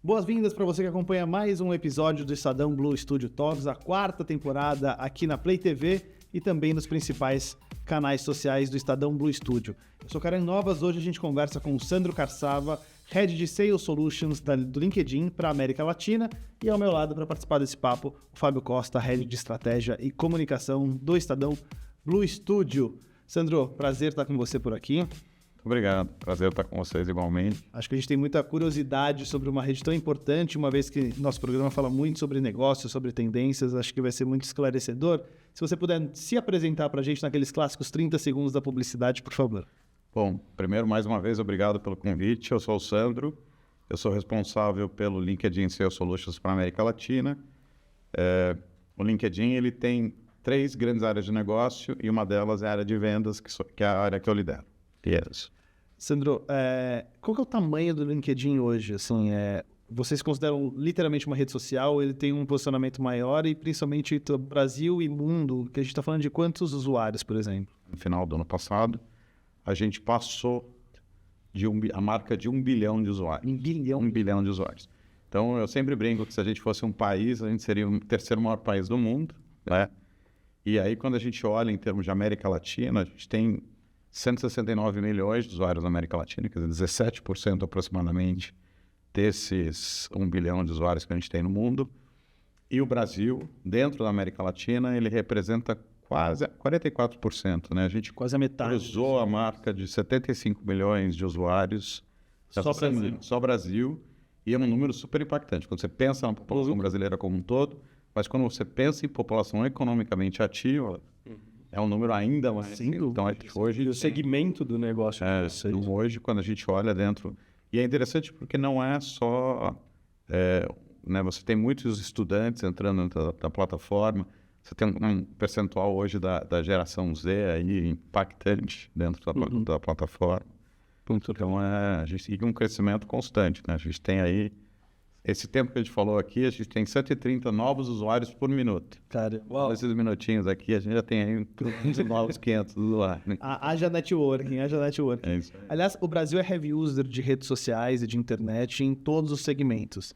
Boas-vindas para você que acompanha mais um episódio do Estadão Blue Studio Talks, a 4ª temporada aqui na Play TV e também nos principais canais sociais do Estadão Blue Studio. Eu sou Karen Novas, hoje a gente conversa com o Sandro Carsava, Head de Sales Solutions do LinkedIn para a América Latina, e ao meu lado para participar desse papo, o Fábio Costa, Head de Estratégia e Comunicação do Estadão Blue Studio. Sandro, prazer estar com você por aqui. Obrigado, prazer estar com vocês igualmente. Acho que a gente tem muita curiosidade sobre uma rede tão importante, uma vez que nosso programa fala muito sobre negócios, sobre tendências, acho que vai ser muito esclarecedor. Se você puder se apresentar para a gente naqueles clássicos 30 segundos da publicidade, por favor. Bom, primeiro, mais uma vez, obrigado pelo convite. Eu sou o Sandro, eu sou responsável pelo LinkedIn Sales Solutions para a América Latina. O LinkedIn ele tem 3 grandes áreas de negócio e uma delas é a área de vendas, que é a área que eu lidero. Yes. Sandro, qual que é o tamanho do LinkedIn hoje? Assim, vocês consideram literalmente uma rede social? Ele tem um posicionamento maior e principalmente Brasil e mundo, que a gente está falando de quantos usuários, por exemplo? No final do ano passado, a gente passou a marca de 1 bilhão de usuários. 1 bilhão? 1 bilhão de usuários. Então, eu sempre brinco que se a gente fosse um país, a gente seria o terceiro maior país do mundo, né? E aí, quando a gente olha em termos de América Latina, a gente tem 169 milhões de usuários na América Latina, quer dizer, 17% aproximadamente desses 1 bilhão de usuários que a gente tem no mundo. E o Brasil, dentro da América Latina, ele representa quase 44%, né? A gente quase a metade. Cruzou a marca de 75 milhões de usuários. Só Brasil. E é um número super impactante. Quando você pensa na população brasileira como um todo, mas quando você pensa em população economicamente ativa, é um número ainda mais. Então, hoje, o segmento do negócio. Hoje, quando a gente olha dentro... E é interessante porque não é só... né, você tem muitos estudantes entrando dentro da plataforma. Você tem um percentual hoje da geração Z aí impactante dentro da plataforma. Então, a gente tem um crescimento constante, né? A gente tem aí... Esse tempo que a gente falou aqui, a gente tem 130 novos usuários por minuto. Cara, uau. Nesses minutinhos aqui, a gente já tem aí uns novos 500 usuários. Né? Haja networking. É isso aí. Aliás, o Brasil é heavy user de redes sociais e de internet em todos os segmentos.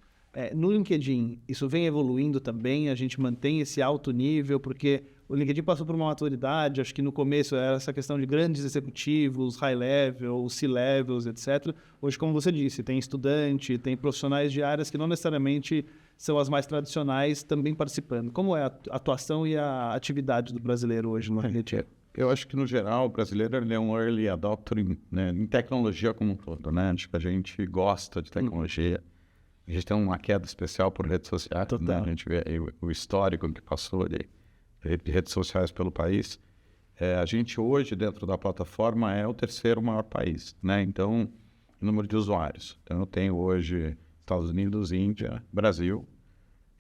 No LinkedIn, isso vem evoluindo também, a gente mantém esse alto nível, porque o LinkedIn passou por uma maturidade, acho que no começo era essa questão de grandes executivos, high level, C-levels, etc. Hoje, como você disse, tem estudante, tem profissionais de áreas que não necessariamente são as mais tradicionais também participando. Como é a atuação e a atividade do brasileiro hoje no LinkedIn? Eu acho que, no geral, o brasileiro ele é um early adopter em tecnologia como um todo, né? Acho que a gente gosta de tecnologia. A gente tem uma queda especial por redes sociais, né? A gente vê o histórico que passou de redes sociais pelo país. A gente hoje, dentro da plataforma, é o terceiro maior país, né? Então, em número de usuários. Então, eu tenho hoje Estados Unidos, Índia, Brasil.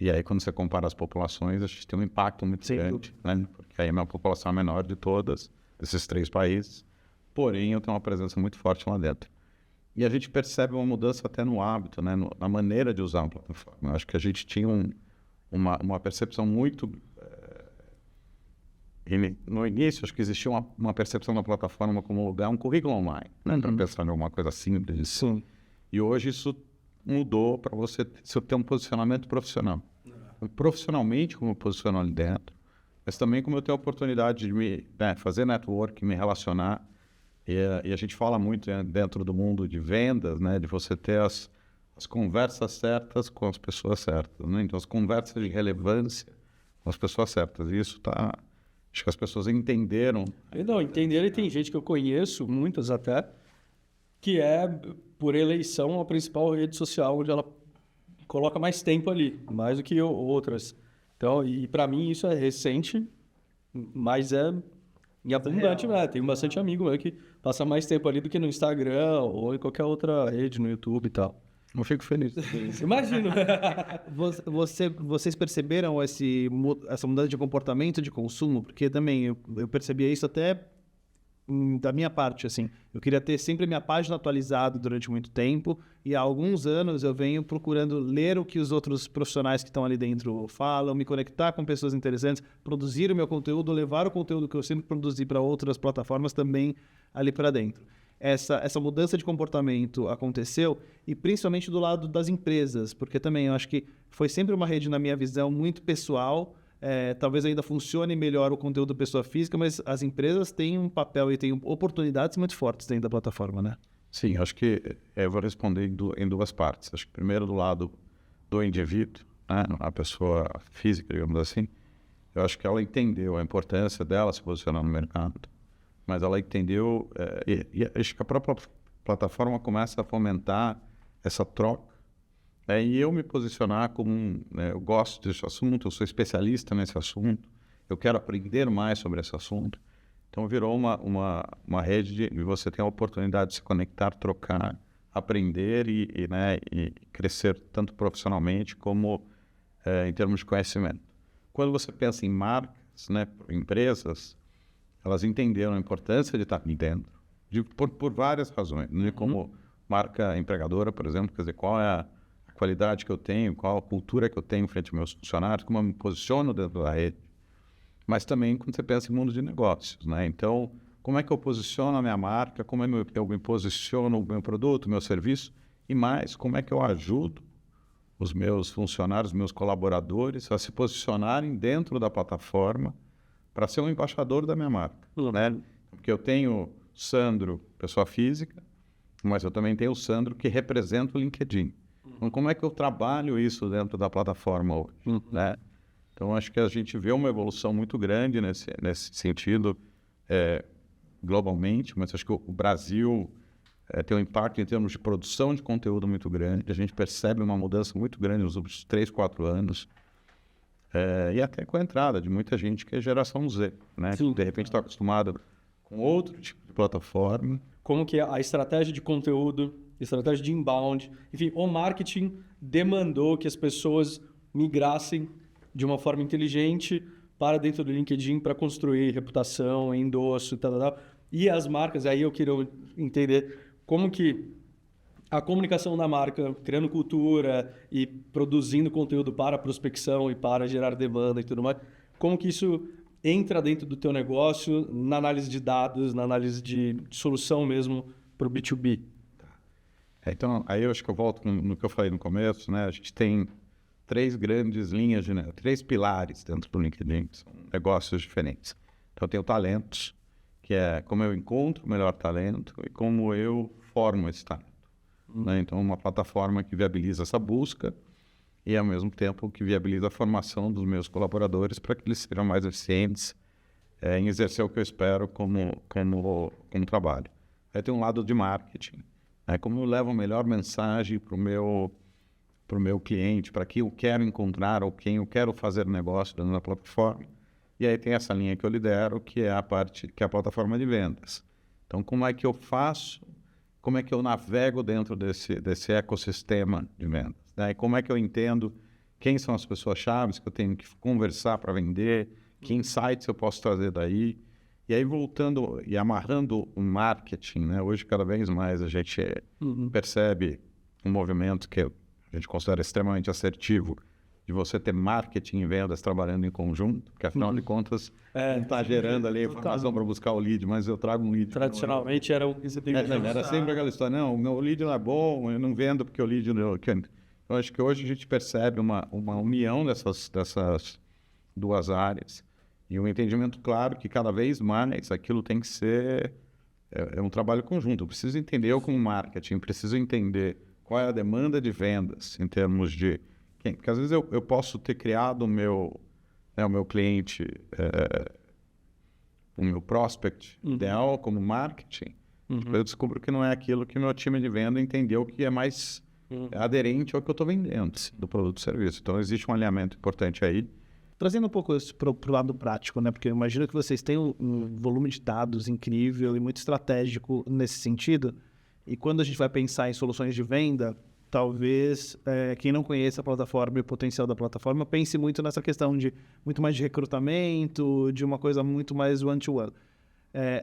E aí, quando você compara as populações, a gente tem um impacto muito grande, né? Porque aí a minha população é a menor de todas, desses 3 países. Porém, eu tenho uma presença muito forte lá dentro. E a gente percebe uma mudança até no hábito, né? Na maneira de usar a plataforma. Eu acho que a gente tinha uma percepção muito... no início, acho que existia uma percepção da plataforma como um currículo online, né? Para pensar em alguma coisa simples. Sim. E hoje isso mudou para você ter um posicionamento profissional. Profissionalmente, como eu posiciono ali dentro, mas também como eu tenho a oportunidade de fazer network, me relacionar. E a gente fala muito dentro do mundo de vendas, né, de você ter as conversas certas com as pessoas certas, né? Então, as conversas de relevância com as pessoas certas. E isso acho que as pessoas entenderam. Entenderam, e tem gente que eu conheço, muitas até, que por eleição, a principal rede social onde ela coloca mais tempo ali, mais do que outras. Então, e para mim isso é recente, mas e abundante, né? Tem bastante amigo meu que passa mais tempo ali do que no Instagram ou em qualquer outra rede, no YouTube e tal. Eu fico feliz. Imagino. Vocês perceberam essa mudança de comportamento de consumo? Porque também eu percebia isso até da minha parte, assim. Eu queria ter sempre a minha página atualizada durante muito tempo e há alguns anos eu venho procurando ler o que os outros profissionais que estão ali dentro falam, me conectar com pessoas interessantes, produzir o meu conteúdo, levar o conteúdo que eu sempre produzi para outras plataformas também ali para dentro. essa mudança de comportamento aconteceu, e principalmente do lado das empresas, porque também eu acho que foi sempre uma rede, na minha visão, muito pessoal. Talvez ainda funcione melhor o conteúdo pessoa física, mas as empresas têm um papel e têm oportunidades muito fortes dentro da plataforma, né? Sim, acho que eu vou responder em duas partes. Acho que primeiro do lado do indivíduo, né, a pessoa física, digamos assim, eu acho que ela entendeu a importância dela se posicionar no mercado, mas ela entendeu, e acho que a própria plataforma começa a fomentar essa troca, e eu me posicionar como eu gosto desse assunto, eu sou especialista nesse assunto, eu quero aprender mais sobre esse assunto. Então virou uma rede de você ter a oportunidade de se conectar, trocar, aprender e crescer tanto profissionalmente como em termos de conhecimento. Quando você pensa em marcas, né, empresas, elas entenderam a importância de estar aqui dentro, por várias razões. Né? Como marca empregadora, por exemplo, quer dizer, qual é a qualidade que eu tenho, qual a cultura que eu tenho frente aos meus funcionários, como eu me posiciono dentro da rede. Mas também quando você pensa em mundo de negócios, né? Então, como é que eu posiciono a minha marca, como é que eu me posiciono o meu produto, o meu serviço, e mais, como é que eu ajudo os meus funcionários, os meus colaboradores a se posicionarem dentro da plataforma para ser um embaixador da minha marca, né? Porque eu tenho Sandro, pessoa física, mas eu também tenho o Sandro que representa o LinkedIn. Então, como é que eu trabalho isso dentro da plataforma hoje, né? Então, acho que a gente vê uma evolução muito grande nesse sentido, globalmente, mas acho que o Brasil tem um impacto em termos de produção de conteúdo muito grande. A gente percebe uma mudança muito grande nos últimos 3, 4 anos. E até com a entrada de muita gente que é geração Z, né? Que de repente está acostumada com outro tipo de plataforma. Como que a estratégia de conteúdo, estratégia de inbound, enfim, o marketing demandou que as pessoas migrassem de uma forma inteligente para dentro do LinkedIn para construir reputação, endosso, tal. E as marcas, aí eu queria entender como que a comunicação da marca, criando cultura e produzindo conteúdo para prospecção e para gerar demanda e tudo mais, como que isso entra dentro do teu negócio, na análise de dados, na análise de solução mesmo para o B2B? Então, aí eu acho que eu volto no que eu falei no começo, né? A gente tem 3 grandes linhas, 3 pilares dentro do LinkedIn, que são negócios diferentes. Então, eu tenho talentos, que é como eu encontro o melhor talento e como eu formo esse talento. Né? Então, uma plataforma que viabiliza essa busca e, ao mesmo tempo, que viabiliza a formação dos meus colaboradores para que eles sejam mais eficientes em exercer o que eu espero como trabalho. Aí tem um lado de marketing, como eu levo a melhor mensagem para o meu cliente, para quem eu quero encontrar ou quem eu quero fazer negócio dentro da plataforma. E aí tem essa linha que eu lidero, que é a parte que é a plataforma de vendas. Então, como é que eu faço, como é que eu navego dentro desse ecossistema de vendas? E como é que eu entendo quem são as pessoas-chave que eu tenho que conversar para vender, que insights eu posso trazer daí. E aí, voltando e amarrando o marketing, hoje, cada vez mais, a gente percebe um movimento que a gente considera extremamente assertivo, de você ter marketing e vendas trabalhando em conjunto, porque, afinal de contas, não está gerando ali informação para buscar o lead, mas eu trago um lead. Tradicionalmente era o que você tem que era sempre aquela história, não, o meu lead não é bom, eu não vendo porque o lead não... Então, acho que hoje a gente percebe uma união dessas duas áreas e um entendimento claro que cada vez mais aquilo tem que ser um trabalho conjunto. Eu preciso entender eu como marketing, preciso entender qual é a demanda de vendas em termos de quem. Porque às vezes eu posso ter criado o meu cliente, o meu prospect ideal como marketing, eu descubro que não é aquilo que o meu time de venda entendeu que é mais aderente ao que eu estou vendendo do produto e serviço. Então, existe um alinhamento importante aí. Trazendo um pouco isso para o lado prático, né? Porque eu imagino que vocês têm um volume de dados incrível e muito estratégico nesse sentido. E quando a gente vai pensar em soluções de venda, talvez quem não conhece a plataforma e o potencial da plataforma pense muito nessa questão de muito mais de recrutamento, de uma coisa muito mais one-to-one.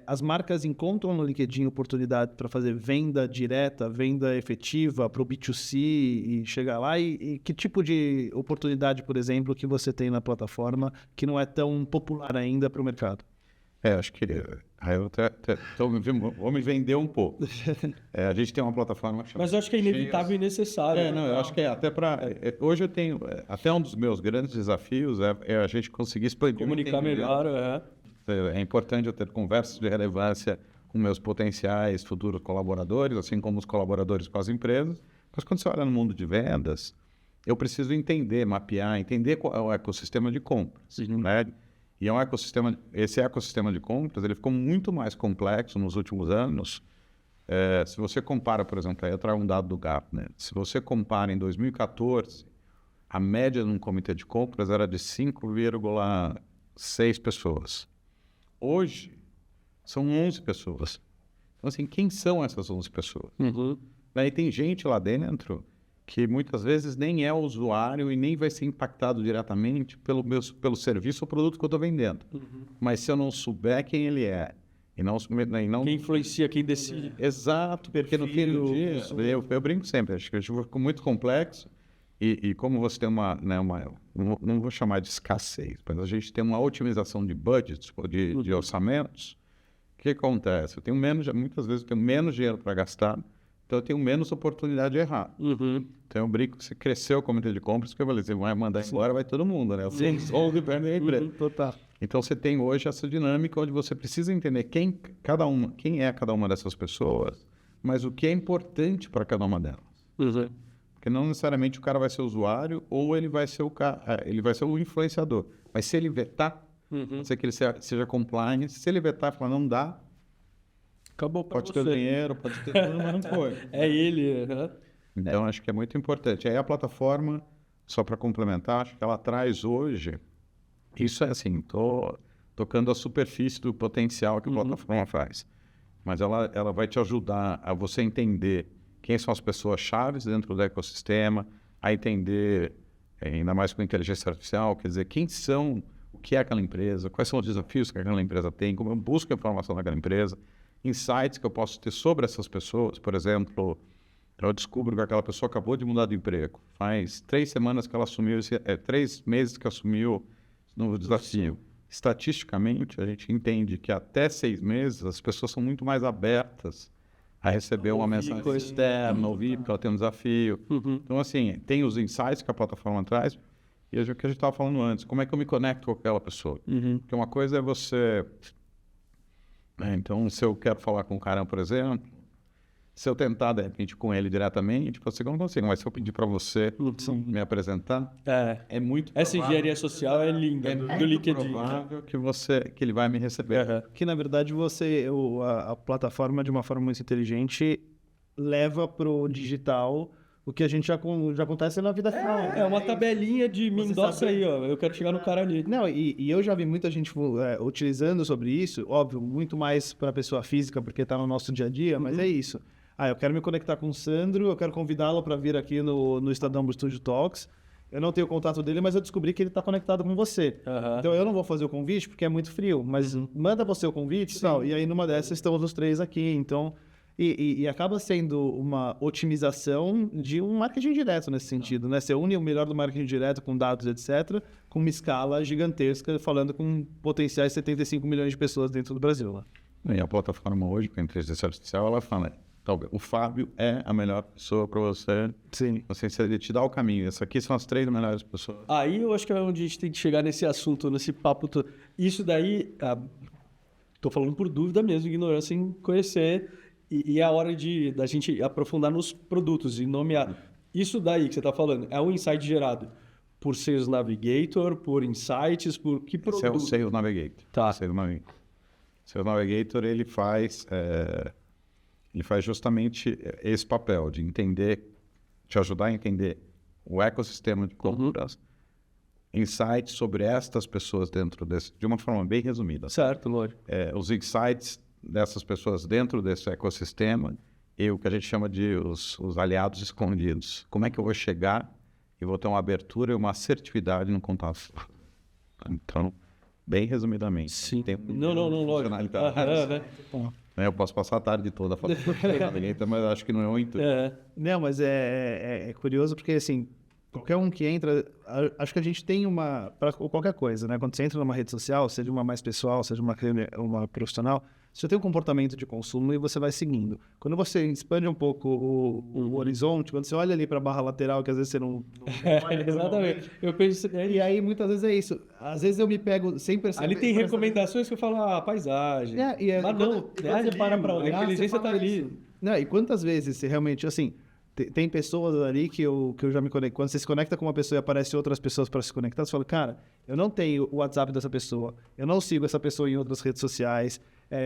As marcas encontram no LinkedIn oportunidade para fazer venda direta, venda efetiva para o B2C e chegar lá? E que tipo de oportunidade, por exemplo, que você tem na plataforma que não é tão popular ainda para o mercado? Acho que aí eu vou me vender um pouco. A gente tem uma plataforma que chama... Mas eu acho que é inevitável e necessário. Não, eu acho que até para... hoje eu tenho... até um dos meus grandes desafios é a gente conseguir expandir... Comunicar melhor, É importante eu ter conversas de relevância com meus potenciais futuros colaboradores, assim como os colaboradores com as empresas. Mas quando você olha no mundo de vendas, eu preciso entender, mapear, entender qual é o ecossistema de compras, né? E é um ecossistema, esse ecossistema de compras, ele ficou muito mais complexo nos últimos anos. Se você compara, por exemplo, aí eu trago um dado do Gartner, se você compara em 2014, a média num comitê de compras era de 5,6 pessoas. Hoje, são 11 pessoas. Então, assim, quem são essas 11 pessoas? Daí tem gente lá dentro que muitas vezes nem é usuário e nem vai ser impactado diretamente pelo serviço ou produto que eu estou vendendo. Mas se eu não souber quem ele é, e não... Quem influencia, quem decide. Exato, porque no fim do dia, eu brinco sempre, acho que a gente ficou muito complexo e como você tem não vou chamar de escassez, mas a gente tem uma otimização de budgets, de orçamentos, o que acontece? Muitas vezes eu tenho menos dinheiro para gastar, então eu tenho menos oportunidade de errar. Então eu brinco, você cresceu o comitê de compras, porque eu falei, você vai mandar embora, vai todo mundo, né? Ou perdem a empresa. Total. Então você tem hoje essa dinâmica onde você precisa entender quem é cada uma dessas pessoas, mas o que é importante para cada uma delas. Porque não necessariamente o cara vai ser usuário ou ele vai ser ele vai ser o influenciador. Mas se ele vetar, pode ser que ele seja compliance, se ele vetar e falar, não dá, acabou para pode ter dinheiro, pode ter tudo, mas não foi. É ele. Então, acho que é muito importante. Aí a plataforma, só para complementar, acho que ela traz hoje... Isso é assim, estou tocando a superfície do potencial que a plataforma faz. Mas ela vai te ajudar a você entender quem são as pessoas chaves dentro do ecossistema, a entender, ainda mais com inteligência artificial, quer dizer, quem são, o que é aquela empresa, quais são os desafios que aquela empresa tem, como eu busco informação daquela empresa, insights que eu posso ter sobre essas pessoas. Por exemplo, eu descubro que aquela pessoa acabou de mudar de emprego. Faz 3 semanas que ela assumiu, 3 meses que assumiu esse novo desafio. Estatisticamente, a gente entende que até 6 meses as pessoas são muito mais abertas a receber uma mensagem externa, ouvir, porque ela tem um desafio. Então, assim, tem os insights que a plataforma traz e o que a gente estava falando antes. Como é que eu me conecto com aquela pessoa? Porque uma coisa é você... Então, se eu quero falar com o cara, por exemplo, se eu tentar, de repente, com ele diretamente, você não consigo, mas se eu pedir para você me apresentar, é muito Essa engenharia social é linda, do LinkedIn. provável que ele vai me receber. Que, na verdade, a plataforma, de uma forma muito inteligente, leva para o digital o que a gente já acontece na vida real. É uma tabelinha de me endossa aí, ó. Eu quero chegar no cara ali. Não, e eu já vi muita gente utilizando sobre isso, óbvio, muito mais para a pessoa física, porque está no nosso dia a dia, mas é isso. Eu quero me conectar com o Sandro, eu quero convidá-lo para vir aqui no Estadão Studio Talks. Eu não tenho o contato dele, mas eu descobri que ele está conectado com você. Então eu não vou fazer o convite porque é muito frio, mas manda você o convite e tal. E aí numa dessas estamos os 3 aqui. Então, e acaba sendo uma otimização de um marketing direto nesse sentido, né? Você une o melhor do marketing direto com dados, etc., com uma escala gigantesca, falando com potenciais 75 milhões de pessoas dentro do Brasil. Né? E a plataforma hoje, com a inteligência artificial, ela fala... O Fábio é a melhor pessoa para você. Sim. Ele te dá o caminho. Essas aqui são as 3 melhores pessoas. Aí eu acho que é onde a gente tem que chegar nesse assunto, nesse papo todo. Isso daí, tô falando por dúvida mesmo, ignorância em conhecer. E é a hora da gente aprofundar nos produtos e nomear. Isso daí que você está falando é um insight gerado por Sales Navigator, por Insights, por que produto? Esse é o Sales Navigator. Tá. Sales Navigator, ele faz justamente esse papel de te ajudar a entender o ecossistema de compras, insights sobre estas pessoas dentro de uma forma bem resumida. Certo, lógico. Os insights dessas pessoas dentro desse ecossistema e o que a gente chama de os aliados escondidos. Como é que eu vou chegar e vou ter uma abertura e uma assertividade no contato? Então, bem resumidamente. Sim. Tem Não, lógico. Eu posso passar a tarde toda falando, mas acho que não é o intuito. Não, mas é curioso porque, assim, qualquer um que entra, acho que a gente tem para qualquer coisa, né? Quando você entra numa rede social, seja uma mais pessoal, seja uma profissional, você tem um comportamento de consumo e você vai seguindo. Quando você expande um pouco o horizonte, quando você olha ali para a barra lateral, que às vezes você não olha exatamente. Eu penso, e aí muitas vezes é isso. Às vezes eu me pego sem perceber. Ali tem recomendações que eu falo, paisagem. Mas não, você para pra olhar, a inteligência tá ali. Não, e quantas vezes você realmente, assim, tem pessoas ali que eu já me conecto. Quando você se conecta com uma pessoa e aparecem outras pessoas para se conectar, você fala, cara, eu não tenho o WhatsApp dessa pessoa, eu não sigo essa pessoa em outras redes sociais,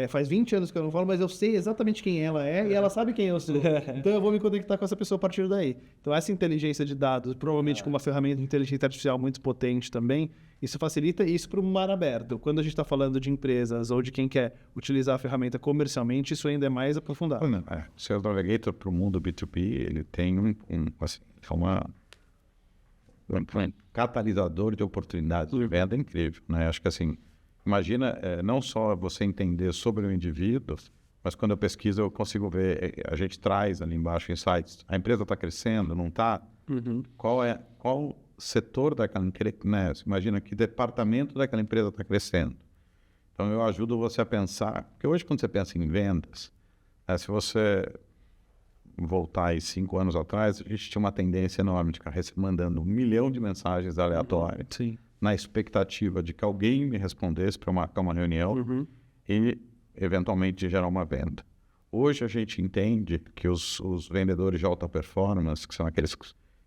faz 20 anos que eu não falo, mas eu sei exatamente quem ela é e ela sabe quem eu sou. Então eu vou me conectar com essa pessoa a partir daí. Então essa inteligência de dados, provavelmente com uma ferramenta de inteligência artificial muito potente também, isso facilita isso para o mar aberto. Quando a gente está falando de empresas ou de quem quer utilizar a ferramenta comercialmente, isso ainda é mais aprofundado. O Sales Navigator para o mundo B2B, ele tem um catalisador de oportunidades de venda incrível, né? Acho que assim, imagina não só você entender sobre o indivíduo, mas quando eu pesquiso eu consigo ver, a gente traz ali embaixo insights, a empresa está crescendo, não está? Qual setor daquela empresa, né? Imagina que departamento daquela empresa está crescendo. Então eu ajudo você a pensar, porque hoje quando você pensa em vendas, se você voltar aí 5 anos atrás, a gente tinha uma tendência enorme de ficar mandando 1 milhão de mensagens aleatórias, na expectativa de que alguém me respondesse para marcar uma reunião e eventualmente gerar uma venda. Hoje a gente entende que os vendedores de alta performance, que são aqueles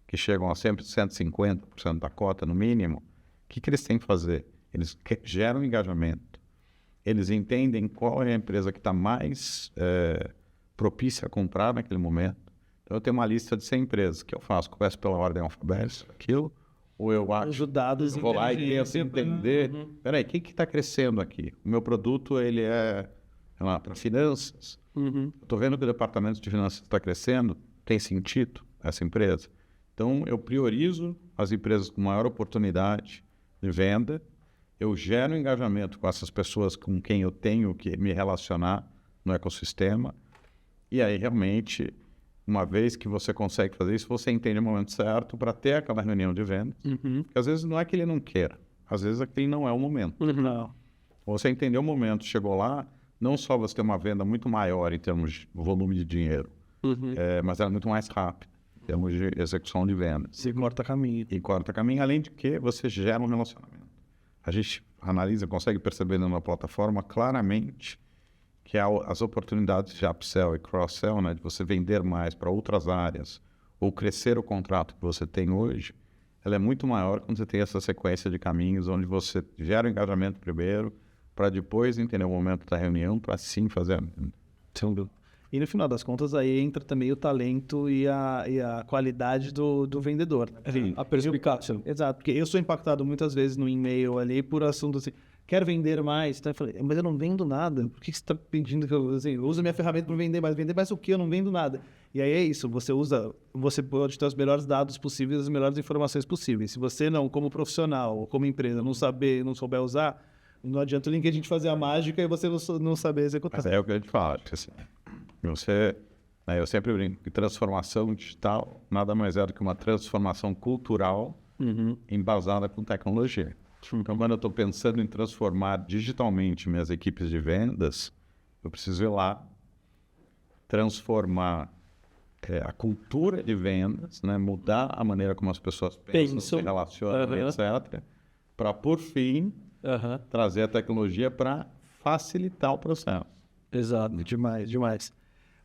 que chegam a sempre 150% da cota no mínimo, o que eles têm que fazer? Eles geram engajamento. Eles entendem qual é a empresa que está mais propícia a comprar naquele momento. Então eu tenho uma lista de 100 empresas que eu faço, começo pela ordem alfabética, aquilo, ou eu acho, vou lá e tento entender, peraí, o que está crescendo aqui? O meu produto, ele é para finanças. Estou vendo que o departamento de finanças está crescendo, tem sentido essa empresa? Então, eu priorizo as empresas com maior oportunidade de venda, eu gero engajamento com essas pessoas com quem eu tenho que me relacionar no ecossistema, e aí, realmente, uma vez que você consegue fazer isso, você entende o momento certo para ter aquela reunião de vendas, porque às vezes não é que ele não queira, às vezes aquele não é o momento. Não. Você entendeu o momento, chegou lá, não só você tem uma venda muito maior em termos de volume de dinheiro, mas ela é muito mais rápida. Em termos de execução de vendas. Se corta caminho. E corta caminho, além de que você gera um relacionamento. A gente analisa, consegue perceber numa plataforma claramente que as oportunidades de upsell e cross-sell, né, de você vender mais para outras áreas ou crescer o contrato que você tem hoje, ela é muito maior quando você tem essa sequência de caminhos onde você gera o engajamento primeiro para depois entender o momento da reunião para sim fazer a venda. E no final das contas, aí entra também o talento e a qualidade do vendedor. Né? A perspicácia. Exato, porque eu sou impactado muitas vezes no e-mail ali por assunto assim, quero vender mais. Então eu falei, mas eu não vendo nada. Por que você está pedindo que eu uso minha ferramenta para vender mais o que? Eu não vendo nada. E aí é isso, você pode ter os melhores dados possíveis, as melhores informações possíveis. Se você não, como profissional ou como empresa, não souber usar, não adianta o LinkedIn fazer a mágica e você não saber executar. Mas é o que a gente fala, assim. Eu sempre brinco que transformação digital nada mais é do que uma transformação cultural embasada com tecnologia. Então, quando eu estou pensando em transformar digitalmente minhas equipes de vendas, eu preciso ir lá transformar a cultura de vendas, né? Mudar a maneira como as pessoas pensam, se relacionam, etc., para, por fim, trazer a tecnologia para facilitar o processo. Exato, demais.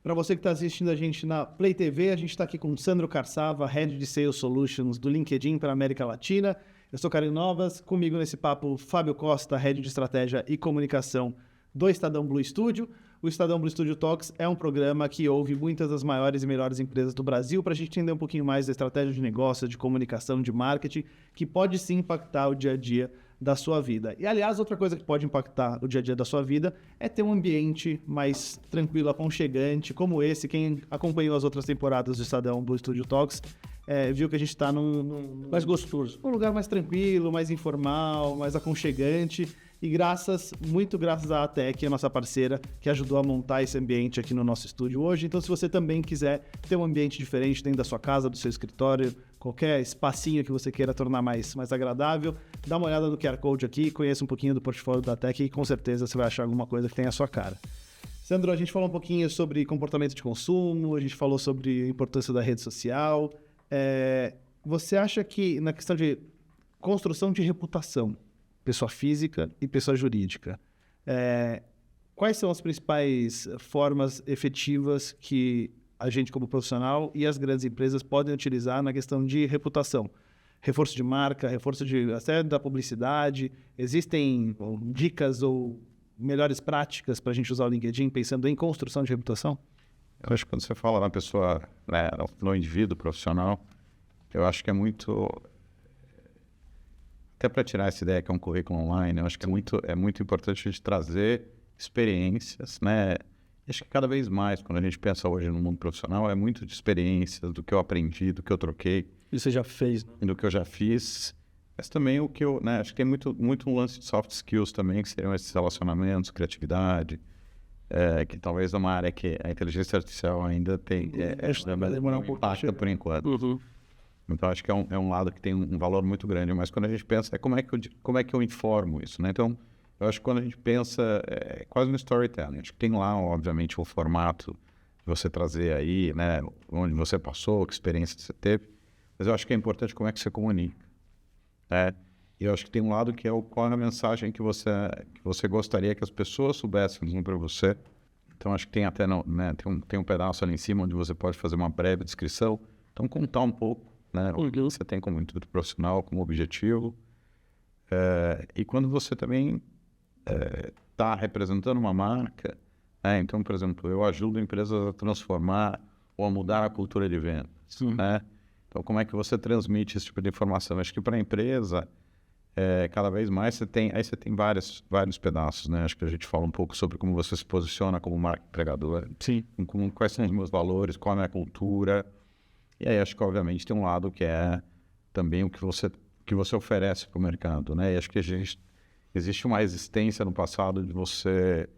Para você que está assistindo a gente na Play TV, a gente está aqui com o Sandro Carçava, Head de Sales Solutions do LinkedIn para a América Latina. Eu sou Carinho Novas, comigo nesse papo, Fábio Costa, Head de Estratégia e Comunicação do Estadão Blue Studio. O Estadão Blue Studio Talks é um programa que ouve muitas das maiores e melhores empresas do Brasil para a gente entender um pouquinho mais da estratégia de negócio, de comunicação, de marketing, que pode sim impactar o dia a dia da sua vida. E, aliás, outra coisa que pode impactar o dia a dia da sua vida é ter um ambiente mais tranquilo, aconchegante, como esse. Quem acompanhou as outras temporadas do Estadão Blue Studio Talks viu que a gente está num mais gostoso. Um lugar mais tranquilo, mais informal, mais aconchegante. E muito graças à ATEC, a nossa parceira, que ajudou a montar esse ambiente aqui no nosso estúdio hoje. Então, se você também quiser ter um ambiente diferente dentro da sua casa, do seu escritório, qualquer espacinho que você queira tornar mais agradável, dá uma olhada no QR Code aqui, conheça um pouquinho do portfólio da ATEC e com certeza você vai achar alguma coisa que tenha a sua cara. Sandro, a gente falou um pouquinho sobre comportamento de consumo, a gente falou sobre a importância da rede social. Você acha que na questão de construção de reputação, pessoa física e pessoa jurídica, quais são as principais formas efetivas que a gente como profissional e as grandes empresas podem utilizar na questão de reputação? Reforço de marca, reforço até da publicidade, existem dicas ou melhores práticas para a gente usar o LinkedIn pensando em construção de reputação? Eu acho que quando você fala na pessoa, no indivíduo profissional, eu acho que é muito... Até para tirar essa ideia que é um currículo online, eu acho que é muito importante a gente trazer experiências, né? Acho que cada vez mais, quando a gente pensa hoje no mundo profissional, é muito de experiências, do que eu aprendi, do que eu troquei. E você já fez, né? Do que eu já fiz. Mas também o que eu... Acho que tem muito um lance de soft skills também, que seriam esses relacionamentos, criatividade, que talvez é uma área que a inteligência artificial ainda tem... vai demorar um pouco. Impacta por enquanto. Uhum. Então, acho que é um lado que tem um valor muito grande. Mas quando a gente pensa, como é que eu informo isso, né? Então, eu acho que quando a gente pensa, é quase no storytelling. Acho que tem lá, obviamente, o formato de você trazer aí, né? Onde você passou, que experiência você teve. Mas eu acho que é importante como é que você comunica, né? E eu acho que tem um lado que é qual é a mensagem que você gostaria que as pessoas soubessem para você. Então, acho que tem até, né? Tem um pedaço ali em cima onde você pode fazer uma breve descrição. Então, contar um pouco, né? O que você tem como intuito profissional, como objetivo. E quando você também está representando uma marca, então, por exemplo, eu ajudo empresas a transformar ou a mudar a cultura de vendas, né? Então, como é que você transmite esse tipo de informação? Acho que para a empresa, cada vez mais você tem vários pedaços, né? Acho que a gente fala um pouco sobre como você se posiciona como marca empregadora. Sim. Quais são os meus valores, qual é a minha cultura. E aí acho que, obviamente, tem um lado que é também o que você oferece para o mercado, né? E acho que existe uma resistência no passado de você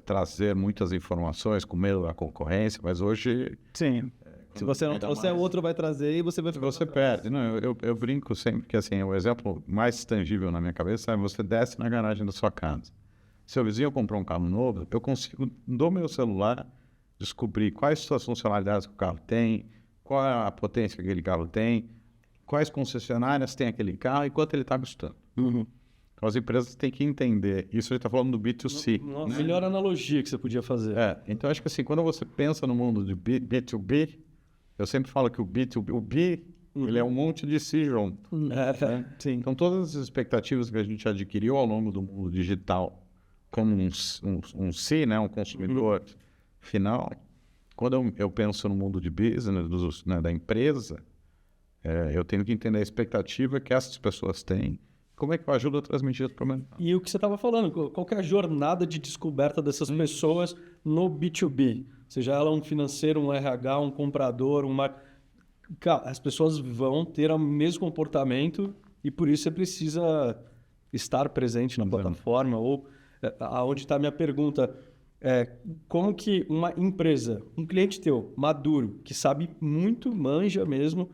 trazer muitas informações com medo da concorrência, mas hoje... Sim. Se você não trouxer, o outro vai trazer e você vai ficar... Você perde. Não, eu brinco sempre que, assim, o exemplo mais tangível na minha cabeça é você desce na garagem da sua casa. Seu vizinho comprou um carro novo, eu consigo, do meu celular, descobrir quais são as funcionalidades que o carro tem, qual é a potência que aquele carro tem, quais concessionárias tem aquele carro e quanto ele está custando. Uhum. Então, as empresas têm que entender. Isso a gente está falando do B2C. Nossa, melhor analogia que você podia fazer. Então, acho que assim, quando você pensa no mundo de B2B, eu sempre falo que o B, ele é um monte de C junto. Sim. Então, todas as expectativas que a gente adquiriu ao longo do mundo digital, como um C, né, um consumidor final, quando eu penso no mundo de business, né, da empresa, eu tenho que entender a expectativa que essas pessoas têm. Como é que eu ajudo a transmitir isso para o mercado? E o que você estava falando, qual que é a jornada de descoberta dessas pessoas no B2B? Seja ela um financeiro, um RH, um comprador, Cara, as pessoas vão ter o mesmo comportamento e por isso você precisa estar presente na plataforma. Ou aonde está a minha pergunta, como que uma empresa, um cliente teu, maduro, que sabe muito, manja mesmo,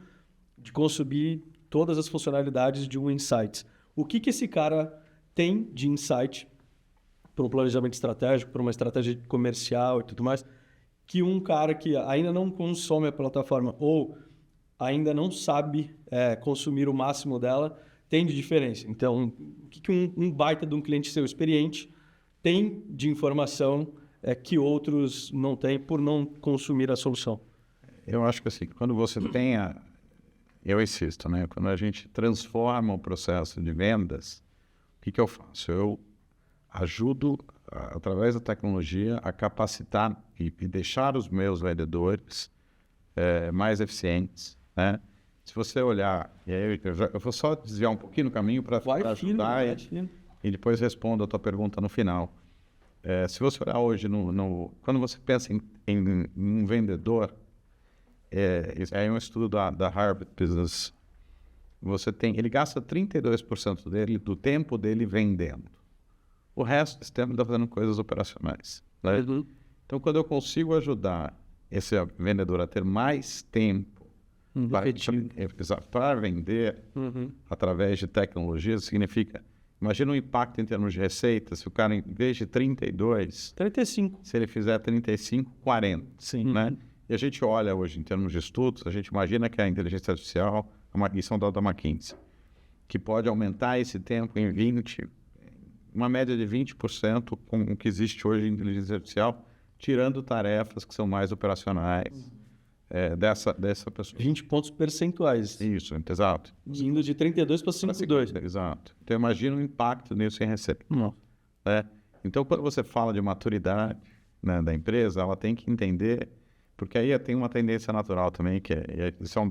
de consumir todas as funcionalidades de um Insights, o que esse cara tem de insight para um planejamento estratégico, para uma estratégia comercial e tudo mais, que um cara que ainda não consome a plataforma ou ainda não sabe consumir o máximo dela tem de diferença? Então, o que um baita de um cliente seu experiente tem de informação que outros não têm por não consumir a solução? Eu acho que assim, quando você tem eu insisto, né? Quando a gente transforma o processo de vendas, o que eu faço? Eu ajudo, através da tecnologia, a capacitar e deixar os meus vendedores mais eficientes, né? Se você olhar, e aí eu vou só desviar um pouquinho no caminho para ajudar e depois respondo a tua pergunta no final. Se você olhar hoje, quando você pensa em um vendedor, é um estudo da Harvard Business, ele gasta 32% do tempo dele vendendo. O resto desse tempo está fazendo coisas operacionais. Né? Então, quando eu consigo ajudar esse vendedor a ter mais tempo para vender através de tecnologia, significa... Imagina o impacto em termos de receita, se o cara, em vez de 32... 35. Se ele fizer 35, 40. Sim. Né? E a gente olha hoje, em termos de estudos, a gente imagina que a inteligência artificial, isso é um dado da McKinsey, que pode aumentar esse tempo em 20%, uma média de 20% com o que existe hoje em inteligência artificial, tirando tarefas que são mais operacionais dessa pessoa. 20 pontos percentuais. Isso, exato. Indo de 32 para 52. Exato. Então, imagina o impacto nisso em receita. Então, quando você fala de maturidade, né, da empresa, ela tem que entender, porque aí tem uma tendência natural também, que isso é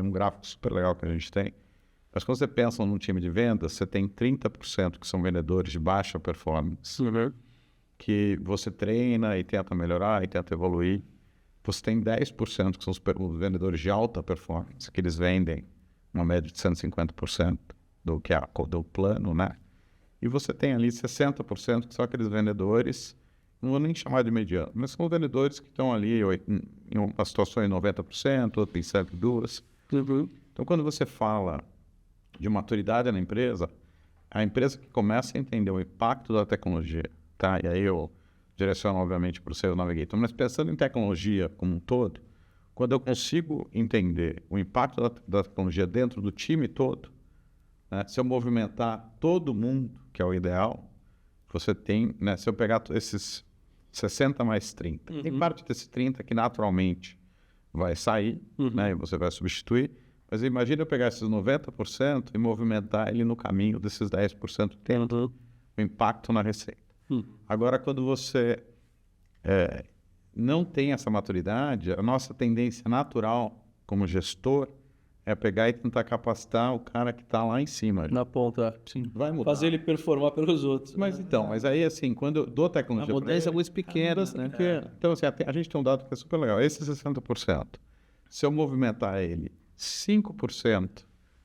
um gráfico super legal que a gente tem, mas quando você pensa num time de vendas, você tem 30% que são vendedores de baixa performance, que você treina e tenta melhorar e tenta evoluir. Você tem 10% que são os vendedores de alta performance, que eles vendem uma média de 150% do plano, né? E você tem ali 60% que são aqueles vendedores, não vou nem chamar de mediano, mas são vendedores que estão ali em uma situação em 90%, outra em 102%. Então, quando você fala de maturidade na empresa, a empresa que começa a entender o impacto da tecnologia, tá? E aí eu direciono, obviamente, para o Sales Navigator, mas pensando em tecnologia como um todo, quando eu consigo entender o impacto da tecnologia dentro do time todo, né? Se eu movimentar todo mundo, que é o ideal, você tem, né? Se eu pegar esses 60 mais 30, tem parte desse 30 que naturalmente vai sair, né? E você vai substituir, mas imagina eu pegar esses 90% e movimentar ele no caminho desses 10% tendo o impacto na receita. Agora, quando você não tem essa maturidade, a nossa tendência natural como gestor é pegar e tentar capacitar o cara que está lá em cima. Na ponta. Sim. Vai mudar. Fazer ele performar pelos outros. Mas aí assim, quando eu dou tecnologia... A mudança é muito pequena, né? Então, assim, a gente tem um dado que é super legal. Esse 60%, se eu movimentar ele 5%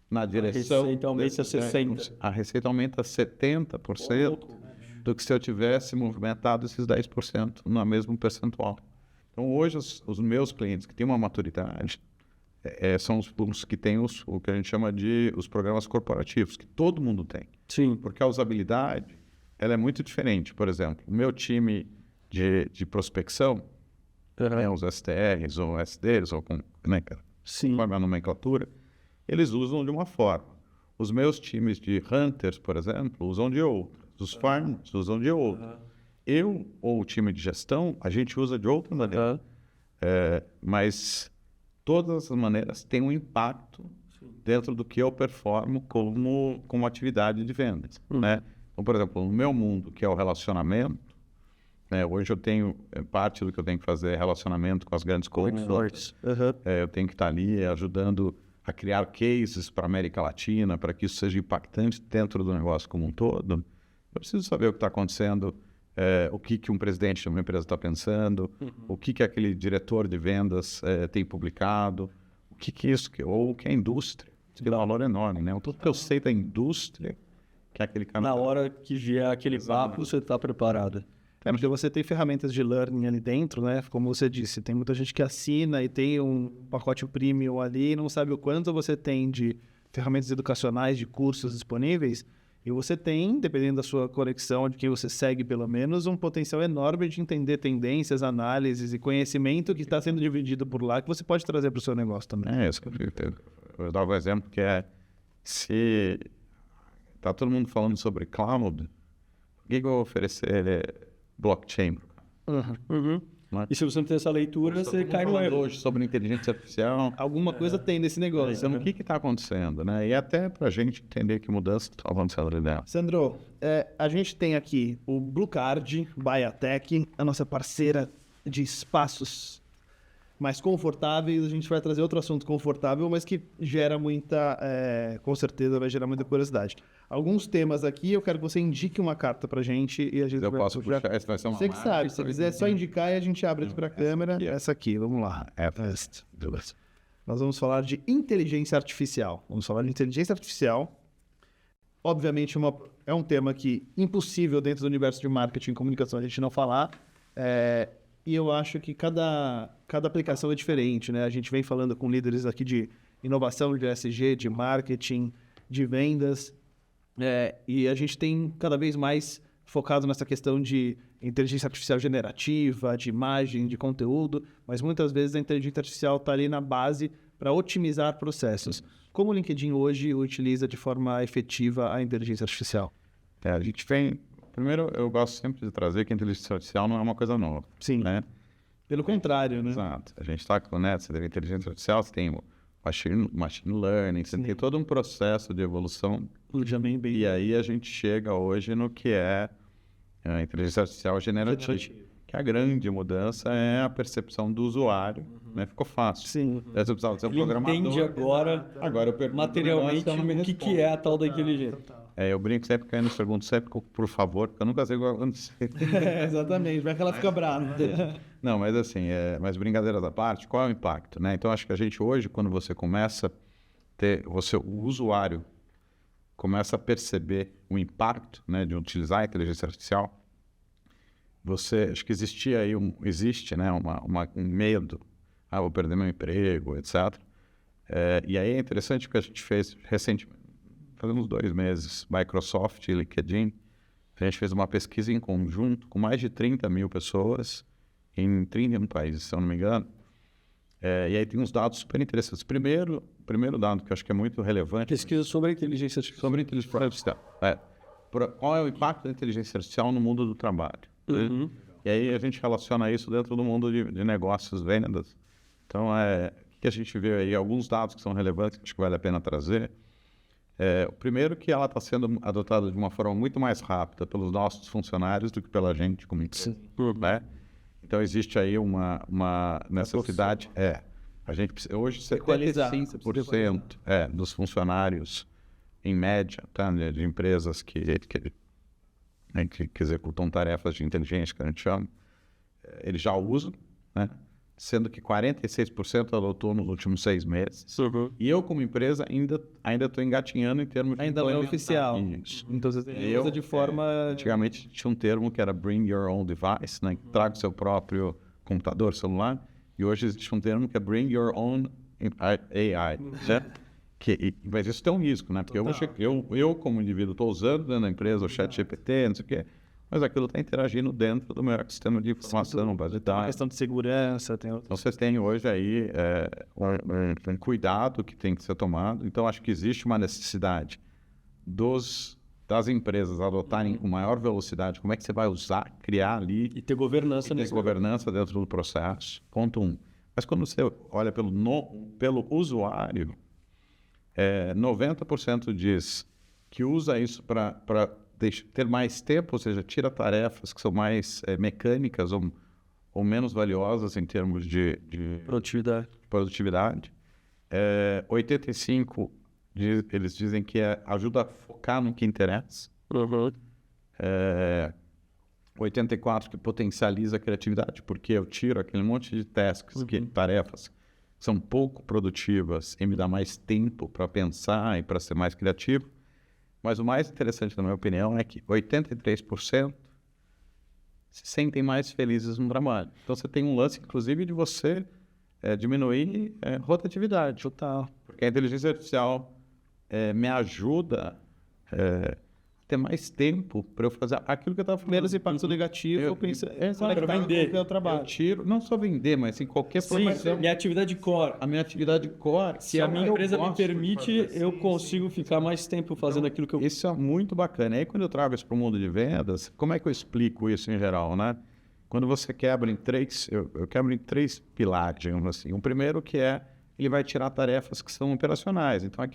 na direção... A receita aumenta 60%. A receita aumenta 70%. Do que se eu tivesse movimentado esses 10% no mesmo percentual. Então, hoje, os meus clientes que têm uma maturidade são os que têm o que a gente chama de os programas corporativos, que todo mundo tem. Sim. Porque a usabilidade ela é muito diferente. Por exemplo, o meu time de prospecção, os STRs ou SDs, ou conforme a nomenclatura, eles usam de uma forma. Os meus times de hunters, por exemplo, usam de outra. Os farms usam de outra. Eu, ou o time de gestão, a gente usa de outra maneira. Mas todas as maneiras têm um impacto dentro do que eu performo como atividade de vendas. Né? Então, por exemplo, no meu mundo, que é o relacionamento, né, hoje eu tenho, parte do que eu tenho que fazer é relacionamento com as grandes contas. Eu tenho que estar ali ajudando a criar cases para a América Latina, para que isso seja impactante dentro do negócio como um todo. Eu preciso saber o que está acontecendo, o que um presidente de uma empresa está pensando, o que aquele diretor de vendas tem publicado, o que isso, ou o que a indústria. Isso dá um valor enorme, né? Tudo que eu sei da indústria, que é aquele cara... Na hora que vier aquele papo, você está preparado. Porque você tem ferramentas de learning ali dentro, né? Como você disse, tem muita gente que assina e tem um pacote premium ali e não sabe o quanto você tem de ferramentas educacionais, de cursos disponíveis. E você tem, dependendo da sua conexão, de quem você segue pelo menos, um potencial enorme de entender tendências, análises e conhecimento que está sendo dividido por lá, que você pode trazer para o seu negócio também. Isso que eu dava um exemplo que se está todo mundo falando sobre cloud, por que eu vou oferecer blockchain? E se você não tem essa leitura, você cai no erro. Hoje sobre inteligência artificial. Alguma coisa tem nesse negócio. Então, o que está acontecendo, né? E até para a gente entender que mudança está acontecendo ali dentro. Sandro, a gente tem aqui o Blue Card Biotech, a nossa parceira de espaços mais confortáveis. A gente vai trazer outro assunto confortável, mas que gera muita, com certeza vai gerar muita curiosidade. Alguns temas aqui, eu quero que você indique uma carta pra gente e a gente eu posso puxar, essa vai ser uma Você que sabe, se quiser só indicar e a gente abre aqui pra câmera. Essa aqui, vamos lá. Nós vamos falar de inteligência artificial. obviamente, é um tema que impossível dentro do universo de marketing e comunicação a gente não falar. E eu acho que cada aplicação é diferente, né? A gente vem falando com líderes aqui de inovação, de ESG, de marketing, de vendas. E a gente tem cada vez mais focado nessa questão de inteligência artificial generativa, de imagem, de conteúdo, mas muitas vezes a inteligência artificial está ali na base para otimizar processos. Como o LinkedIn hoje utiliza de forma efetiva a inteligência artificial? A gente vem... Primeiro, eu gosto sempre de trazer que a inteligência artificial não é uma coisa nova. Sim. Né? Pelo contrário, né? Exato. A gente está com, né? Você tem a inteligência artificial, você tem o machine learning, você tem todo um processo de evolução. E aí a gente chega hoje no que é a inteligência artificial generativa. Que a grande mudança é a percepção do usuário, né? Ficou fácil. Sim. Você precisava ser um Ele programador. entende agora eu pergunto materialmente o que é a tal da inteligência. Eu brinco sempre que eu pergunto sempre, por favor, porque eu nunca sei o que vai acontecer. Exatamente, vai que ela fica brava. Não, mas assim, mas brincadeiras à parte, qual é o impacto, né? Então, acho que a gente hoje, quando você começa a ter, o usuário começa a perceber o impacto, né, de utilizar a inteligência artificial, acho que existe, né, um medo, vou perder meu emprego, etc. E aí é interessante que a gente fez recentemente, faz uns 2 meses, Microsoft e LinkedIn, a gente fez uma pesquisa em conjunto com mais de 30 mil pessoas em 31 países, se eu não me engano. E aí tem uns dados super interessantes. Primeiro dado que eu acho que é muito relevante... Pesquisa sobre a inteligência artificial. Sobre a inteligência artificial. Qual é o impacto da inteligência artificial no mundo do trabalho? Uhum. E aí a gente relaciona isso dentro do mundo de negócios, vendas. Então, o que a gente vê aí? Alguns dados que são relevantes, que acho que vale a pena trazer. O primeiro que ela está sendo adotada de uma forma muito mais rápida pelos nossos funcionários do que pela gente como empresa. Né? Então, existe aí uma necessidade... a gente hoje 75% dos funcionários, em média, tá, de empresas que executam tarefas de inteligência, que a gente chama, eles já usam, né? Sendo que 46% adotou nos últimos 6 meses. Uhum. E eu, como empresa, ainda estou engatinhando em termos de... Ainda não é oficial. Isso. Então, você usa de forma... Antigamente, tinha um termo que era bring your own device, né? Traga o seu próprio computador, celular. E hoje existe um termo que é bring your own AI, certo? Mas isso tem um risco, né? Porque eu como indivíduo, estou usando dentro da empresa o ChatGPT, não sei o quê, mas aquilo está interagindo dentro do meu ecossistema de informação, base de dados. Questão de segurança, Então, vocês têm hoje aí um cuidado que tem que ser tomado. Então, acho que existe uma necessidade das empresas adotarem com maior velocidade como é que você vai usar, criar ali... E ter governança nisso. Ter governança dentro do processo, ponto 1. Mas quando você olha pelo usuário... 90% diz que usa isso para ter mais tempo, ou seja, tira tarefas que são mais mecânicas ou menos valiosas em termos de produtividade. 85% eles dizem que ajuda a focar no que interessa. Uhum. 84% que potencializa a criatividade, porque eu tiro aquele monte de tasks, tarefas são pouco produtivas e me dá mais tempo para pensar e para ser mais criativo. Mas o mais interessante, na minha opinião, é que 83% se sentem mais felizes no trabalho. Então, você tem um lance, inclusive, de você diminuir rotatividade. Total. Porque a inteligência artificial me ajuda a ter mais tempo para eu fazer aquilo que eu estava falando. Menos impacto negativo, eu penso, para vender. O trabalho. Eu tiro, não só vender, mas em qualquer formação. Minha atividade core. A minha atividade core. Se a minha empresa me permite, eu consigo ficar mais tempo fazendo aquilo que eu... Isso é muito bacana. E aí, quando eu trago isso para o mundo de vendas, como é que eu explico isso em geral, né? Quando você quebra em 3... Eu quebro em 3 pilares, digamos assim. O primeiro que ele vai tirar tarefas que são operacionais. Então,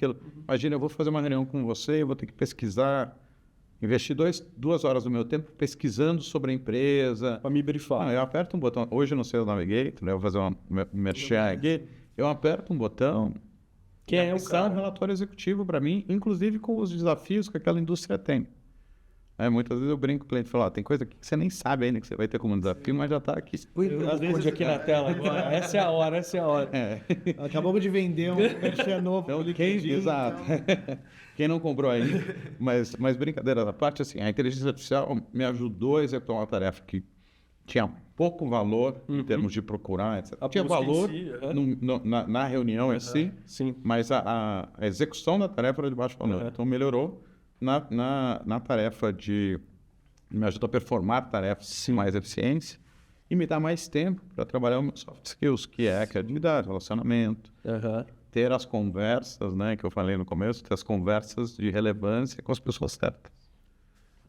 imagina, eu vou fazer uma reunião com você, eu vou ter que pesquisar... Investir 2 horas do meu tempo pesquisando sobre a empresa. Para me brifar. Eu aperto um botão. Hoje no Sales Navigator, né, eu vou fazer um merchan aqui. Eu aperto um botão. Quem é o cara? Um relatório executivo para mim, inclusive com os desafios que aquela indústria tem. Muitas vezes eu brinco com o cliente e falo, tem coisa que você nem sabe ainda que você vai ter como desafio, mas já está aqui. Às vezes aqui na tela agora. Essa é a hora. Acabamos de vender um merchan novo. Exato. Quem não comprou ainda. Mas brincadeira da parte, assim, a inteligência artificial me ajudou a executar uma tarefa que tinha pouco valor em termos de procurar, etc. Tinha valor na reunião em si, mas a execução da tarefa era de baixo valor. Então melhorou na tarefa de... Me ajuda a performar tarefas com mais eficiência e me dá mais tempo para trabalhar os meus soft skills, que é criatividade, relacionamento, ter as conversas, né, que eu falei no começo, ter as conversas de relevância com as pessoas certas.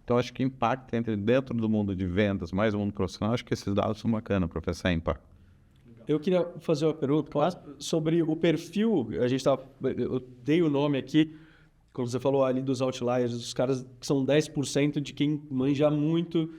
Então, acho que impacto dentro do mundo de vendas, mais o mundo profissional, acho que esses dados são bacanas para pensar em impacto. Eu queria fazer uma pergunta sobre o perfil. Eu dei o nome aqui, quando você falou ali dos outliers, os caras que são 10% de quem manja muito.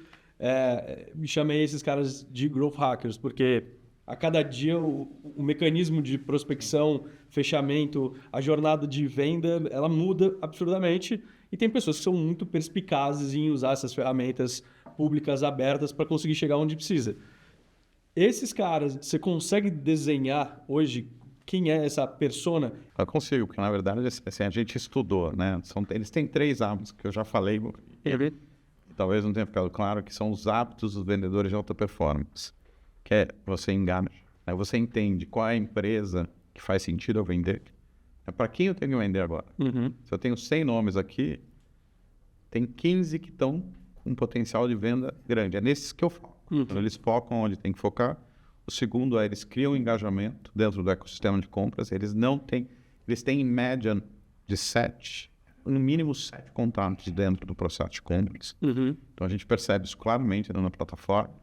Chamei esses caras de growth hackers, porque a cada dia o mecanismo de prospecção, fechamento, a jornada de venda, ela muda absurdamente. E tem pessoas que são muito perspicazes em usar essas ferramentas públicas abertas para conseguir chegar onde precisa. Esses caras, você consegue desenhar hoje quem é essa persona? Eu consigo, porque na verdade assim, a gente estudou, né? Eles têm 3 hábitos que eu já falei, talvez não tenha ficado claro, que são os hábitos dos vendedores de alta performance. Que é você engana, né? Você entende qual é a empresa que faz sentido eu vender. Para quem eu tenho que vender agora? Se eu tenho 100 nomes aqui, tem 15 que estão com potencial de venda grande. É nesses que eu foco. Então, eles focam onde tem que focar. O segundo é eles criam engajamento dentro do ecossistema de compras. Eles têm em média de 7, no mínimo 7 contatos dentro do processo de compras. Então a gente percebe isso claramente na plataforma.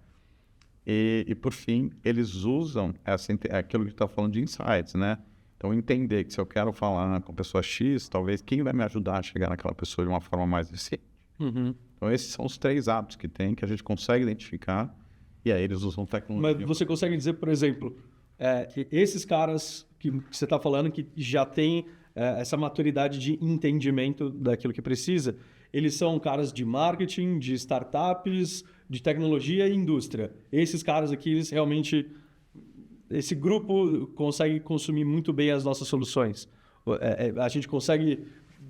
E por fim, eles usam aquilo que está falando de insights, né? Então, entender que se eu quero falar com a pessoa X, talvez quem vai me ajudar a chegar naquela pessoa de uma forma mais eficiente. Então, esses são os 3 hábitos que tem, que a gente consegue identificar, e aí eles usam tecnologia. Mas você consegue dizer, por exemplo, esses caras que você está falando, que já têm essa maturidade de entendimento daquilo que precisa, eles são caras de marketing, de startups, de tecnologia e indústria. Esses caras aqui, eles realmente... Esse grupo consegue consumir muito bem as nossas soluções. A gente consegue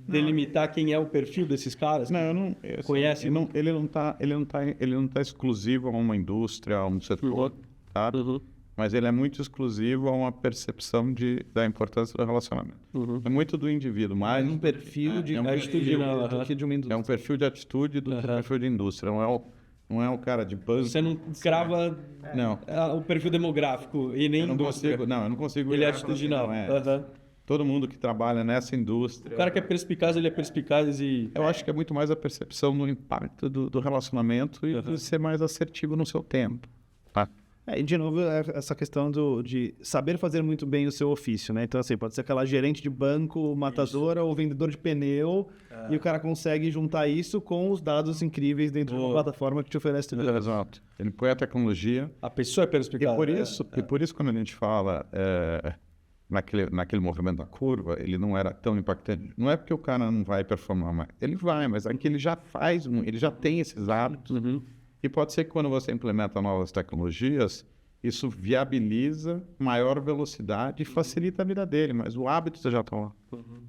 delimitar quem é o perfil desses caras? Não, conhece? Ele não tá exclusivo a uma indústria, a um setor, tá? Mas ele é muito exclusivo a uma percepção da importância do relacionamento. É muito do indivíduo, mas um perfil de atitude de uma indústria. É um perfil de atitude do perfil de indústria. Não é o cara de banco. Você não crava o perfil demográfico e nem indústria. Eu não consigo. Ele é atitudinal. Todo mundo que trabalha nessa indústria... O cara que é perspicaz, ele é perspicaz e... Eu acho que é muito mais a percepção do impacto do relacionamento e de ser mais assertivo no seu tempo. Tá? E de novo, essa questão de saber fazer muito bem o seu ofício, né? Então, assim, pode ser aquela gerente de banco, matadora ou vendedor de pneu, e o cara consegue juntar isso com os dados incríveis dentro de uma plataforma que te oferece tudo. Exato. Ele põe a tecnologia... A pessoa é perspicaz. E por isso quando a gente fala naquele movimento da curva, ele não era tão impactante. Não é porque o cara não vai performar mais. Ele vai, mas é que ele já ele já tem esses hábitos. E pode ser que quando você implementa novas tecnologias, isso viabiliza maior velocidade e facilita a vida dele, mas o hábito você já está lá.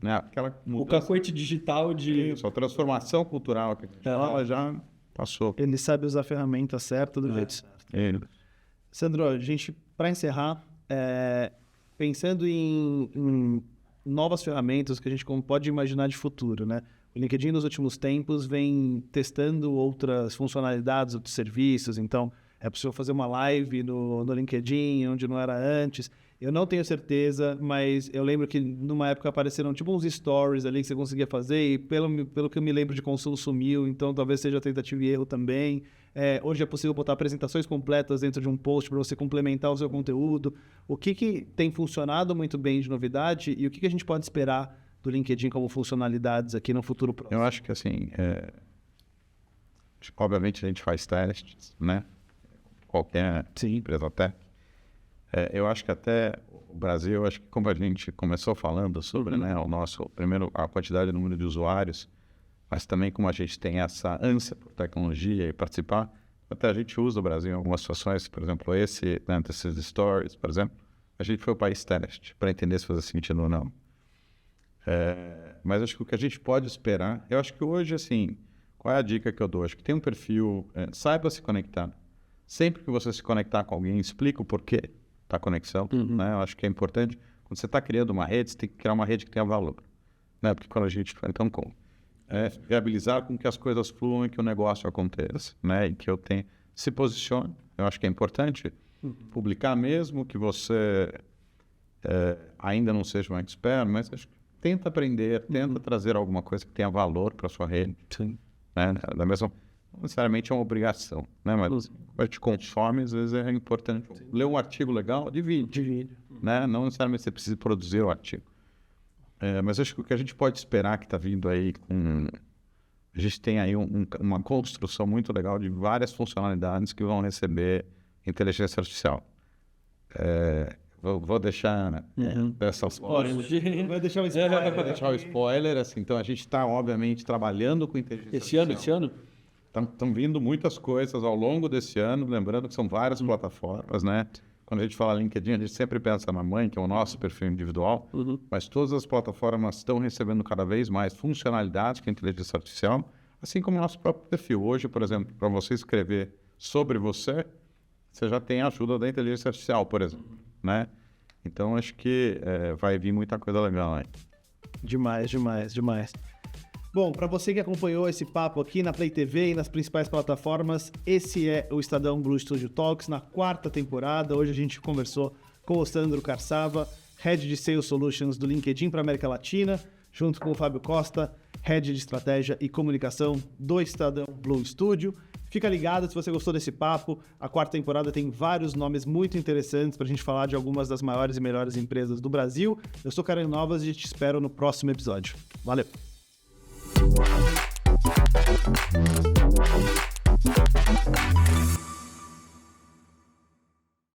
Né? O cacoete digital de... Isso, a transformação cultural que a gente fala já passou. Ele sabe usar a ferramenta certa do jeito certo. Sandro, a gente, para encerrar, pensando em novas ferramentas que a gente pode imaginar de futuro, né? O LinkedIn, nos últimos tempos, vem testando outras funcionalidades, outros serviços. Então, é possível fazer uma live no LinkedIn, onde não era antes. Eu não tenho certeza, mas eu lembro que numa época apareceram tipo uns stories ali que você conseguia fazer e pelo que eu me lembro de consumo sumiu, então talvez seja tentativa e erro também. Hoje é possível botar apresentações completas dentro de um post para você complementar o seu conteúdo. O que tem funcionado muito bem de novidade e o que a gente pode esperar do LinkedIn como funcionalidades aqui no futuro próximo? Eu acho que assim, obviamente a gente faz testes, né? Qualquer empresa tech. Eu acho que até o Brasil, acho que como a gente começou falando sobre, né, a quantidade de número de usuários, mas também como a gente tem essa ânsia por tecnologia e participar, até a gente usa o Brasil em algumas situações, por exemplo, esses stories, por exemplo, a gente foi o país teste para entender se fazia sentido ou não. Mas acho que o que a gente pode esperar, eu acho que hoje, assim, qual é a dica que eu dou? Acho que tem um perfil, saiba se conectar. Sempre que você se conectar com alguém, explica o porquê da conexão, né? Eu acho que é importante. Quando você está criando uma rede, você tem que criar uma rede que tenha valor, né? Porque quando a gente... Então, como? Viabilizar com que as coisas fluam e que o negócio aconteça, né? E que eu tenha... Se posicione. Eu acho que é importante publicar mesmo que você ainda não seja um expert, mas acho que tenta aprender, tenta trazer alguma coisa que tenha valor para a sua rede. Sim. Né? Da mesma... Não necessariamente é uma obrigação, né? Mas a gente consome, às vezes é importante. Ler um artigo legal, divide. Né? Não necessariamente você precisa produzir o artigo. Mas acho que o que a gente pode esperar que está vindo aí a gente tem aí uma construção muito legal de várias funcionalidades que vão receber inteligência artificial. Vou deixar essa spoiler. Vai deixar o spoiler. Vou deixar o spoiler. Assim, então, a gente está, obviamente, trabalhando com inteligência artificial. Esse ano? Estão vindo muitas coisas ao longo desse ano, lembrando que são várias plataformas, né? Quando a gente fala LinkedIn, a gente sempre pensa na mãe, que é o nosso perfil individual, mas todas as plataformas estão recebendo cada vez mais funcionalidades com a inteligência artificial, assim como o nosso próprio perfil. Hoje, por exemplo, para você escrever sobre você já tem a ajuda da inteligência artificial, por exemplo, né? Então, acho que vai vir muita coisa legal aí. Demais. Bom, para você que acompanhou esse papo aqui na Play TV e nas principais plataformas, esse é o Estadão Blue Studio Talks na 4ª temporada. Hoje a gente conversou com o Sandro Carsava, Head de Sales Solutions do LinkedIn para a América Latina, junto com o Fábio Costa, Head de Estratégia e Comunicação do Estadão Blue Studio. Fica ligado se você gostou desse papo. A 4ª temporada tem vários nomes muito interessantes para a gente falar de algumas das maiores e melhores empresas do Brasil. Eu sou Karen Novas e te espero no próximo episódio. Valeu!